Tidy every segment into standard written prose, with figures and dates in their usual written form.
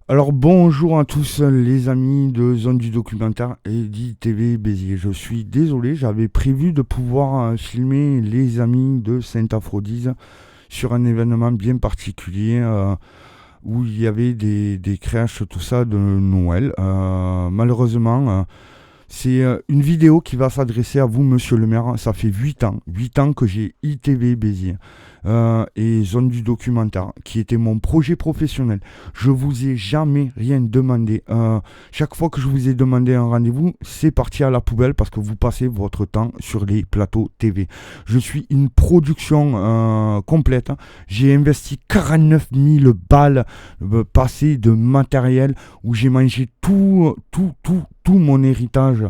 Alors bonjour à tous les amis de Zone du Documentaire et d'ITV Béziers. Je suis désolé, j'avais prévu de pouvoir filmer les amis de Saint-Aphrodise sur un événement bien particulier où il y avait des crèches, tout ça de Noël. Malheureusement, c'est une vidéo qui va s'adresser à vous, monsieur le maire. Ça fait 8 ans que j'ai ITV Béziers et Zone du Documentaire, qui était mon projet professionnel. Je vous ai jamais rien demandé. Chaque fois que je vous ai demandé un rendez-vous, c'est parti à la poubelle parce que vous passez votre temps sur les plateaux TV. Je suis une production complète. J'ai investi 49 000 balles passées de matériel où j'ai mangé tout mon héritage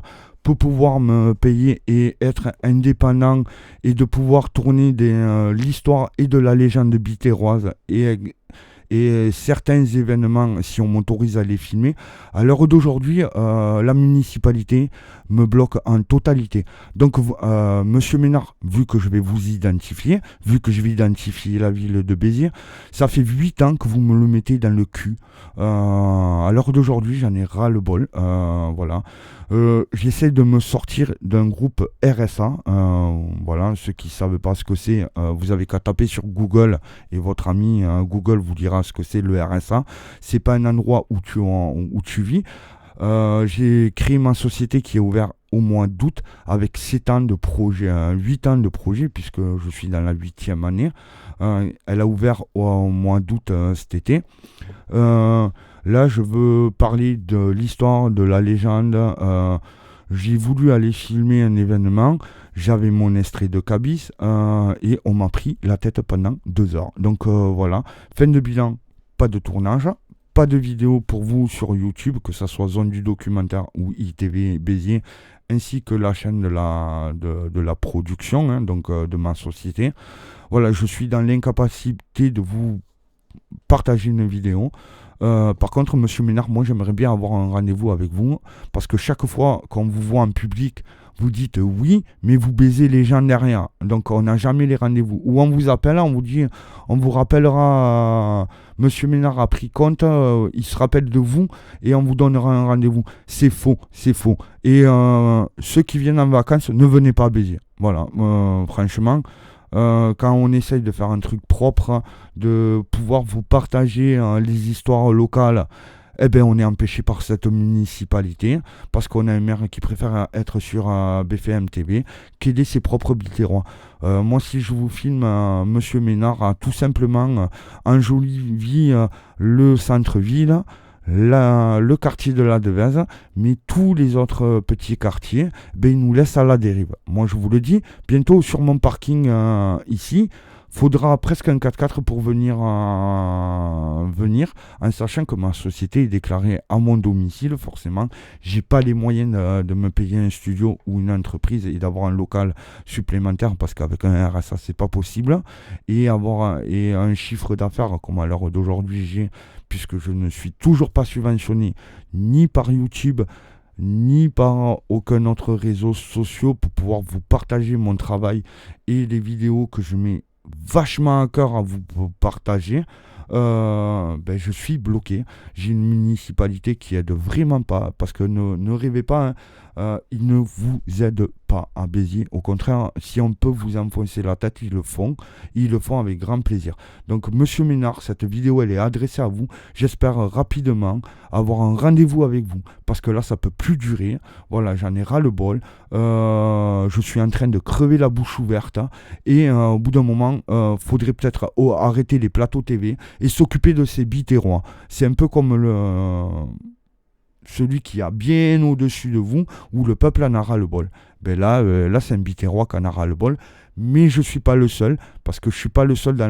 pour pouvoir me payer et être indépendant et de pouvoir tourner l'histoire et de la légende bitéroise et certains événements, si on m'autorise à les filmer. À l'heure d'aujourd'hui, la municipalité me bloque en totalité. Donc, monsieur Ménard, vu que je vais vous identifier, vu que je vais identifier la ville de Béziers, ça fait 8 ans que vous me le mettez dans le cul. À l'heure d'aujourd'hui, j'en ai ras-le-bol. Voilà. J'essaie de me sortir d'un groupe RSA. Voilà, ceux qui ne savent pas ce que c'est, vous avez qu'à taper sur Google et votre ami Google vous dira ce que c'est le RSA. C'est pas un endroit où tu vis. J'ai créé ma société qui est ouverte au mois d'août avec 7 ans de projet, 8 ans de projet puisque je suis dans la 8e année. Elle a ouvert au mois d'août cet été. Euh, Là, je veux parler de l'histoire, de la légende. J'ai voulu aller filmer un événement. J'avais mon extrait de cabis et on m'a pris la tête pendant 2 heures. Donc voilà, fin de bilan, pas de tournage. Pas de vidéo pour vous sur YouTube, que ce soit Zone du Documentaire ou ITV Béziers, ainsi que la chaîne de la production, hein, donc de ma société. Voilà, je suis dans l'incapacité de vous partager une vidéo. Par contre, monsieur Ménard, moi j'aimerais bien avoir un rendez-vous avec vous parce que chaque fois qu'on vous voit en public, vous dites oui, mais vous baisez les gens derrière. Donc on n'a jamais les rendez-vous. Ou on vous appelle, on vous dit, on vous rappellera, monsieur Ménard a pris compte, il se rappelle de vous et on vous donnera un rendez-vous. C'est faux, c'est faux. Et ceux qui viennent en vacances, ne venez pas à Béziers. Voilà, franchement. Quand on essaye de faire un truc propre, de pouvoir vous partager les histoires locales, eh ben on est empêché par cette municipalité parce qu'on a un maire qui préfère être sur BFM TV qu'aider ses propres bitérois. Moi, si je vous filme, Monsieur Ménard a tout simplement enjolivi le centre-ville, le quartier de la Devèze, mais tous les autres petits quartiers, ben, ils nous laissent à la dérive. Moi, je vous le dis, bientôt sur mon parking ici, faudra presque un 4x4 pour venir, en sachant que ma société est déclarée à mon domicile, forcément. J'ai pas les moyens de me payer un studio ou une entreprise et d'avoir un local supplémentaire parce qu'avec un RSA, c'est pas possible. Et avoir et un chiffre d'affaires comme à l'heure d'aujourd'hui j'ai, puisque je ne suis toujours pas subventionné ni par YouTube, ni par aucun autre réseau social pour pouvoir vous partager mon travail et les vidéos que je mets vachement à cœur à vous partager. Ben, je suis bloqué. J'ai une municipalité qui aide vraiment pas parce que ne rêvez pas, hein, ils ne vous aident pas à Béziers. Au contraire, si on peut vous enfoncer la tête, ils le font. Ils le font avec grand plaisir. Donc, monsieur Ménard, cette vidéo, elle est adressée à vous. J'espère rapidement avoir un rendez-vous avec vous parce que là, ça peut plus durer. Voilà, j'en ai ras le bol. Je suis en train de crever la bouche ouverte et au bout d'un moment, faudrait peut-être arrêter les plateaux TV et s'occuper de ces bitérois. C'est un peu comme celui qui a bien au-dessus de vous, où le peuple en a ras le bol. Ben là, c'est un bitérois qui en a ras le bol, mais je ne suis pas le seul, parce que je ne suis pas le seul dans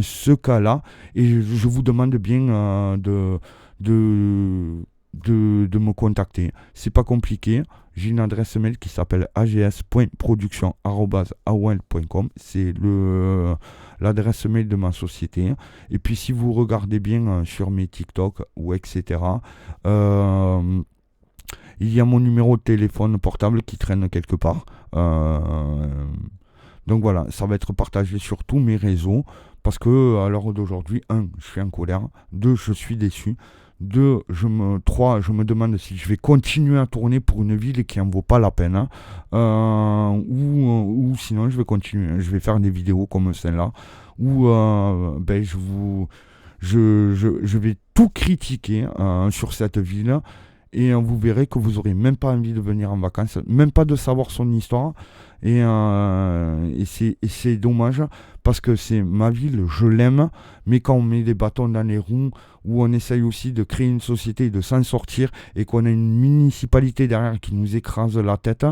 ce cas-là, et je vous demande bien de, de me contacter. C'est pas compliqué. J'ai une adresse mail qui s'appelle ags.production@aol.com. C'est l'adresse mail de ma société. Et puis si vous regardez bien sur mes TikTok ou etc., il y a mon numéro de téléphone portable qui traîne quelque part. Donc voilà, ça va être partagé sur tous mes réseaux Parce que à l'heure d'aujourd'hui, un, je suis en colère, deux, je suis déçu, trois, je me demande si je vais continuer à tourner pour une ville qui en vaut pas la peine, hein, ou sinon je vais continuer, je vais faire des vidéos comme celle-là, où ben, je vais tout critiquer sur cette ville. Et vous verrez que vous n'aurez même pas envie de venir en vacances, même pas de savoir son histoire. Et c'est dommage parce que c'est ma ville, je l'aime. Mais quand on met des bâtons dans les roues, où on essaye aussi de créer une société, de s'en sortir, et qu'on a une municipalité derrière qui nous écrase la tête,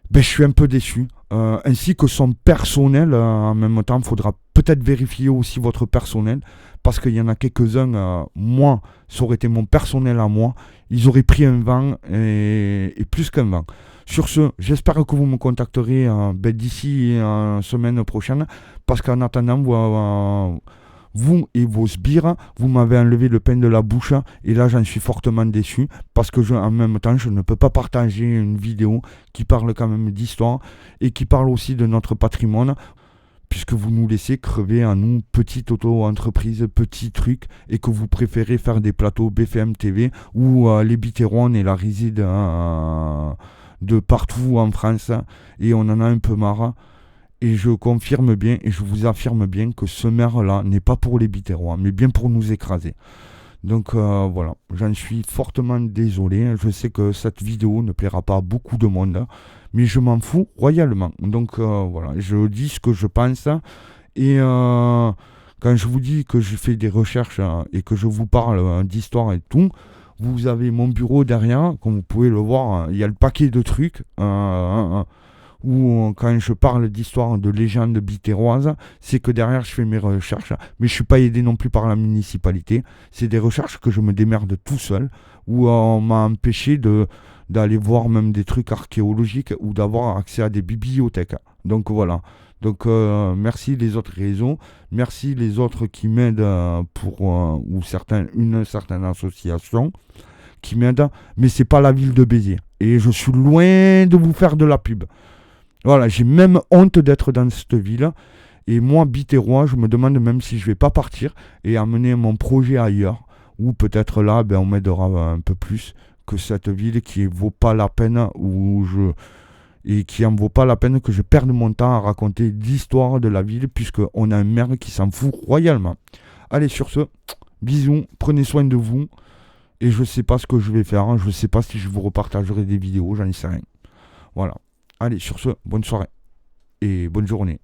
ben, je suis un peu déçu. Ainsi que son personnel, en même temps, il faudra peut-être vérifier aussi votre personnel, parce qu'il y en a quelques-uns, moi, ça aurait été mon personnel à moi, ils auraient pris un vent, et plus qu'un vent. Sur ce, j'espère que vous me contacterez ben, d'ici semaine prochaine, parce qu'en attendant, vous et vos sbires, vous m'avez enlevé le pain de la bouche, et là j'en suis fortement déçu, parce que en même temps je ne peux pas partager une vidéo qui parle quand même d'histoire, et qui parle aussi de notre patrimoine, puisque vous nous laissez crever à nous, petite auto-entreprise, petits trucs, et que vous préférez faire des plateaux BFM TV, où les Biterrois, on est la réside de partout en France, et on en a un peu marre. Et je confirme bien et je vous affirme bien que ce maire-là n'est pas pour les Biterrois, mais bien pour nous écraser. Donc voilà, j'en suis fortement désolé. Je sais que cette vidéo ne plaira pas à beaucoup de monde, mais je m'en fous royalement. Donc voilà, je dis ce que je pense. Et quand je vous dis que je fais des recherches et que je vous parle d'histoire et tout, vous avez mon bureau derrière, comme vous pouvez le voir, il y a le paquet de trucs. Où quand je parle d'histoire de légendes biterroises, c'est que derrière je fais mes recherches, mais je suis pas aidé non plus par la municipalité. C'est des recherches que je me démerde tout seul, où on m'a empêché d'aller voir même des trucs archéologiques ou d'avoir accès à des bibliothèques. Donc voilà. Donc merci les autres réseaux, merci les autres qui m'aident pour une certaine association qui m'aide, mais c'est pas la ville de Béziers. Et je suis loin de vous faire de la pub. Voilà, j'ai même honte d'être dans cette ville. Et moi, Biterrois, je me demande même si je vais pas partir et amener mon projet ailleurs. Ou peut-être là, ben, on m'aidera un peu plus que cette ville qui vaut pas la peine et qui en vaut pas la peine que je perde mon temps à raconter l'histoire de la ville, puisqu'on a un maire qui s'en fout royalement. Allez, sur ce, bisous, prenez soin de vous. Et je sais pas ce que je vais faire. Je sais pas si je vous repartagerai des vidéos, j'en sais rien. Voilà. Allez, sur ce, bonne soirée et bonne journée.